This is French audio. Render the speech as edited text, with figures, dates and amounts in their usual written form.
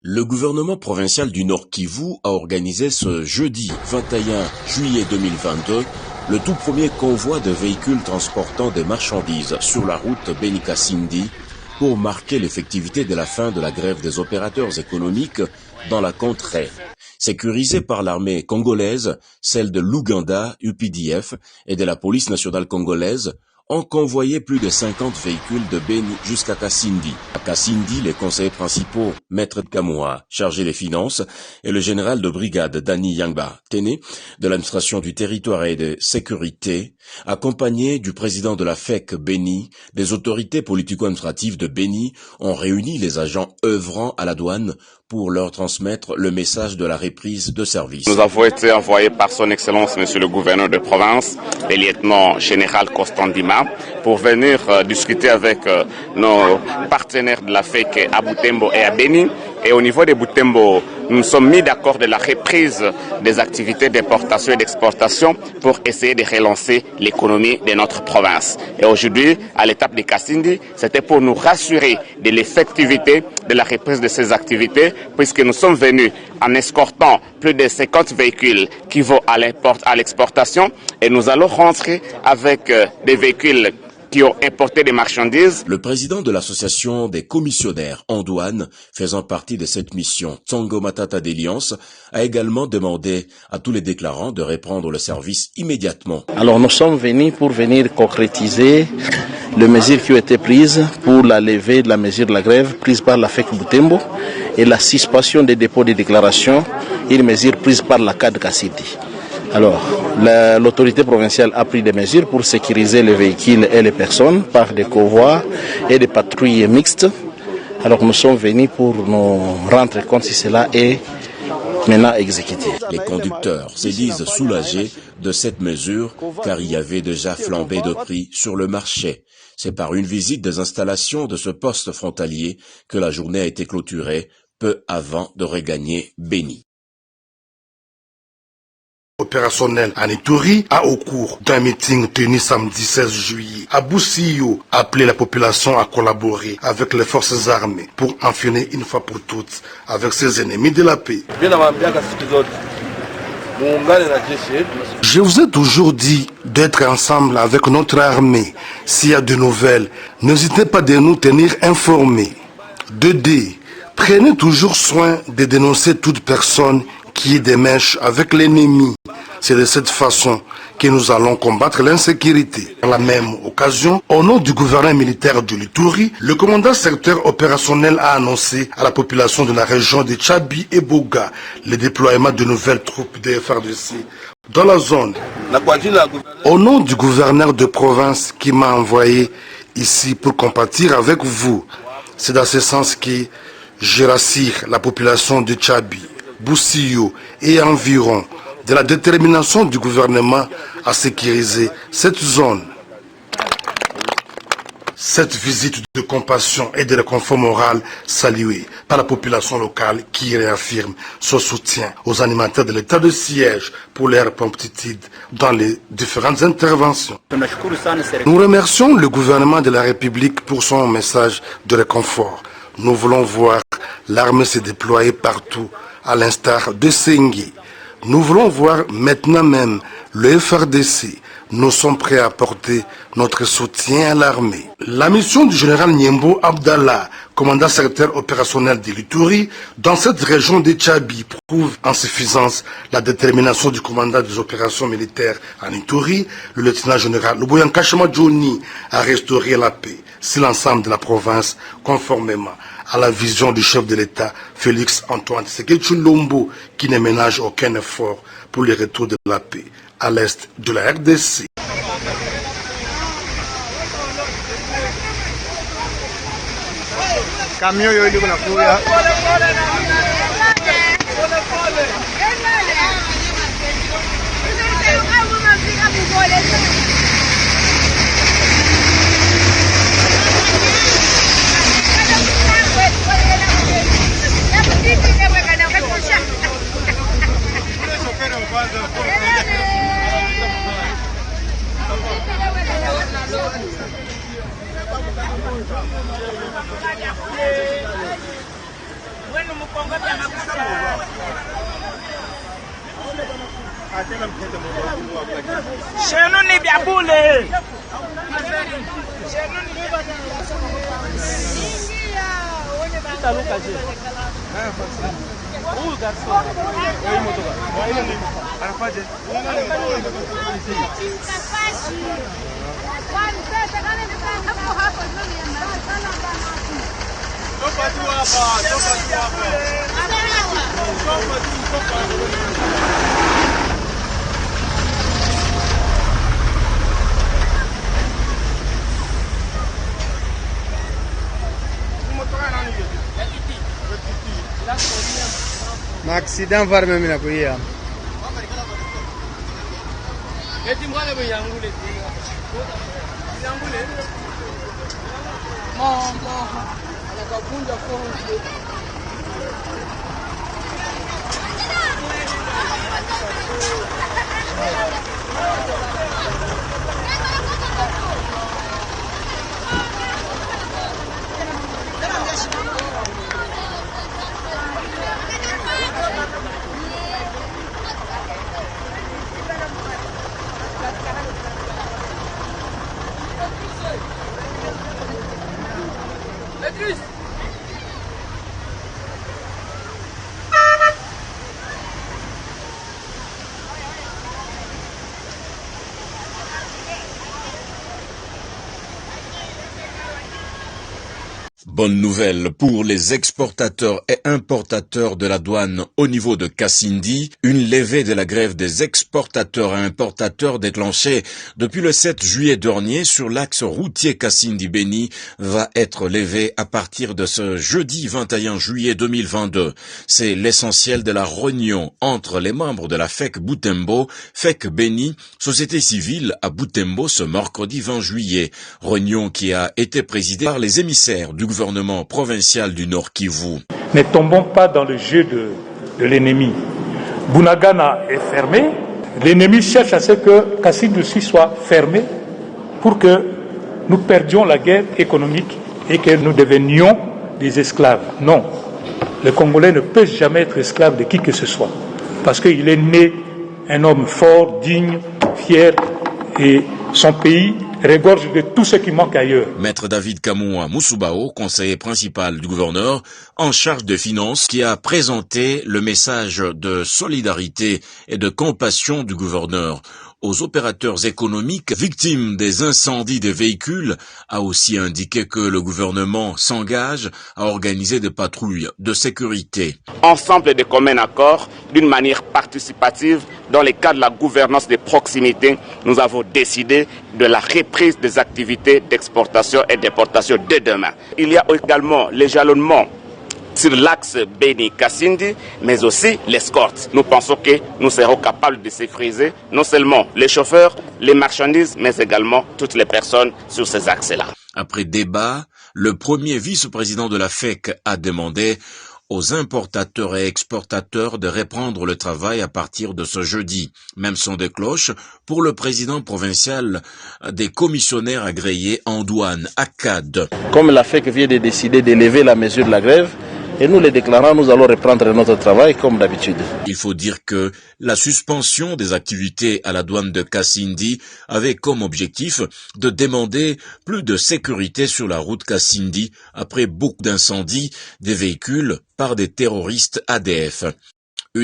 Le gouvernement provincial du Nord Kivu a organisé ce jeudi 21 juillet 2022 le tout premier convoi de véhicules transportant des marchandises sur la route Beni-Kasindi pour marquer l'effectivité de la fin de la grève des opérateurs économiques dans la contrée. Sécurisée par l'armée congolaise, celle de l'Ouganda, UPDF, et de la police nationale congolaise, ont convoyé plus de 50 véhicules de Beni jusqu'à Kasindi. À Kasindi, les conseillers principaux, Maître Kamoua, chargé des finances, et le général de brigade Dani Yangba Tene, de l'administration du territoire et de sécurité, accompagnés du président de la FEC Beni, des autorités politico-administratives de Beni, ont réuni les agents œuvrant à la douane pour leur transmettre le message de la reprise de service. Nous avons été envoyés par son Excellence, Monsieur le gouverneur de province, le lieutenant général Constant Dima, pour venir discuter avec nos partenaires de la FEC à Butembo et à Beni. Et au niveau de Butembo, nous sommes mis d'accord de la reprise des activités d'importation et d'exportation pour essayer de relancer l'économie de notre province. Et aujourd'hui, à l'étape de Kasindi, c'était pour nous rassurer de l'effectivité de la reprise de ces activités, puisque nous sommes venus en escortant plus de 50 véhicules qui vont à l'exportation, et nous allons rentrer avec des véhicules qui ont importé des marchandises. Le président de l'association des commissionnaires en douane, faisant partie de cette mission, Tsongo Matata d'Alliance, a également demandé à tous les déclarants de reprendre le service immédiatement. Alors nous sommes venus pour venir concrétiser les mesures qui ont été prises pour la levée de la mesure de la grève prise par la FEC Butembo et la suspension des dépôts de déclaration, une mesure prise par la CAD Kasindi. Alors, l'autorité provinciale a pris des mesures pour sécuriser les véhicules et les personnes par des convois et des patrouilles mixtes. Alors, nous sommes venus pour nous rendre compte si cela est maintenant exécuté. Les conducteurs se disent soulagés de cette mesure car il y avait déjà flambé de prix sur le marché. C'est par une visite des installations de ce poste frontalier que la journée a été clôturée peu avant de regagner Beni. Opérationnel à Ituri a au cours d'un meeting tenu samedi 16 juillet à Boussio appelé la population à collaborer avec les forces armées pour en finir une fois pour toutes avec ses ennemis de la paix. Je vous ai toujours dit d'être ensemble avec notre armée. S'il y a de nouvelles, n'hésitez pas de nous tenir informés. 2D. Prenez toujours soin de dénoncer toute personne qui est des mèches avec l'ennemi. C'est de cette façon que nous allons combattre l'insécurité. À la même occasion, au nom du gouvernement militaire de l'Ituri, le commandant secteur opérationnel a annoncé à la population de la région de Tchabi et Boga le déploiement de nouvelles troupes de FARDC dans la zone. Au nom du gouverneur de province qui m'a envoyé ici pour compatir avec vous, c'est dans ce sens que je rassure la population de Tchabi, Boussio et environ de la détermination du gouvernement à sécuriser cette zone. Cette visite de compassion et de réconfort moral saluée par la population locale qui réaffirme son soutien aux animateurs de l'état de siège pour leur promptitude dans les différentes interventions. Nous remercions le gouvernement de la République pour son message de réconfort. Nous voulons voir l'armée se déployer partout, à l'instar de Sengi. Nous voulons voir maintenant même le FARDC. Nous sommes prêts à apporter notre soutien à l'armée. La mission du général Niembo Abdallah, commandant secteur opérationnel de l'Ituri, dans cette région de Tchabi, prouve en suffisance la détermination du commandant des opérations militaires en Ituri, le lieutenant général Luboyan Kashama Johnny, à restaurer la paix sur l'ensemble de la province, conformément à la vision du chef de l'État, Félix Antoine Tshisekedi Tshilombo, qui ne ménage aucun effort pour le retour de la paix à l'est de la RDC. Bueno, Accident var mimi na kuia. Bonne nouvelle pour les exportateurs et importateurs de la douane au niveau de Kasindi. Une levée de la grève des exportateurs et importateurs déclenchée depuis le 7 juillet dernier sur l'axe routier Kasindi-Beni va être levée à partir de ce jeudi 21 juillet 2022. C'est l'essentiel de la réunion entre les membres de la FEC Butembo, FEC Beni, société civile à Butembo ce mercredi 20 juillet. Réunion qui a été présidée par les émissaires du gouvernement provincial du Nord Kivu. Ne tombons pas dans le jeu de l'ennemi. Bunagana est fermé. L'ennemi cherche à ce que Kasindi aussi soit fermé pour que nous perdions la guerre économique et que nous devenions des esclaves. Non, le Congolais ne peut jamais être esclave de qui que ce soit parce qu'il est né un homme fort, digne, fier et son pays regorge de tout ce qui manque ailleurs. Maître David Kamoua Moussoubao, conseiller principal du gouverneur en charge des finances, qui a présenté le message de solidarité et de compassion du gouverneur aux opérateurs économiques victimes des incendies des véhicules, a aussi indiqué que le gouvernement s'engage à organiser des patrouilles de sécurité. Ensemble de communs accords, d'une manière participative, dans le cadre de la gouvernance de proximité, nous avons décidé de la reprise des activités d'exportation et d'importation de demain. Il y a également les jalonnements sur l'axe Beni-Kasindi, mais aussi l'escorte. Nous pensons que nous serons capables de sécuriser non seulement les chauffeurs, les marchandises, mais également toutes les personnes sur ces axes-là. Après débat, le premier vice-président de la FEC a demandé aux importateurs et exportateurs de reprendre le travail à partir de ce jeudi. Même son de cloche pour le président provincial des commissionnaires agréés en douane, ACAD. Comme la FEC vient de décider d'élever la mesure de la grève, et nous les déclarants, nous allons reprendre notre travail comme d'habitude. Il faut dire que la suspension des activités à la douane de Kasindi avait comme objectif de demander plus de sécurité sur la route Kasindi après beaucoup d'incendies des véhicules par des terroristes ADF.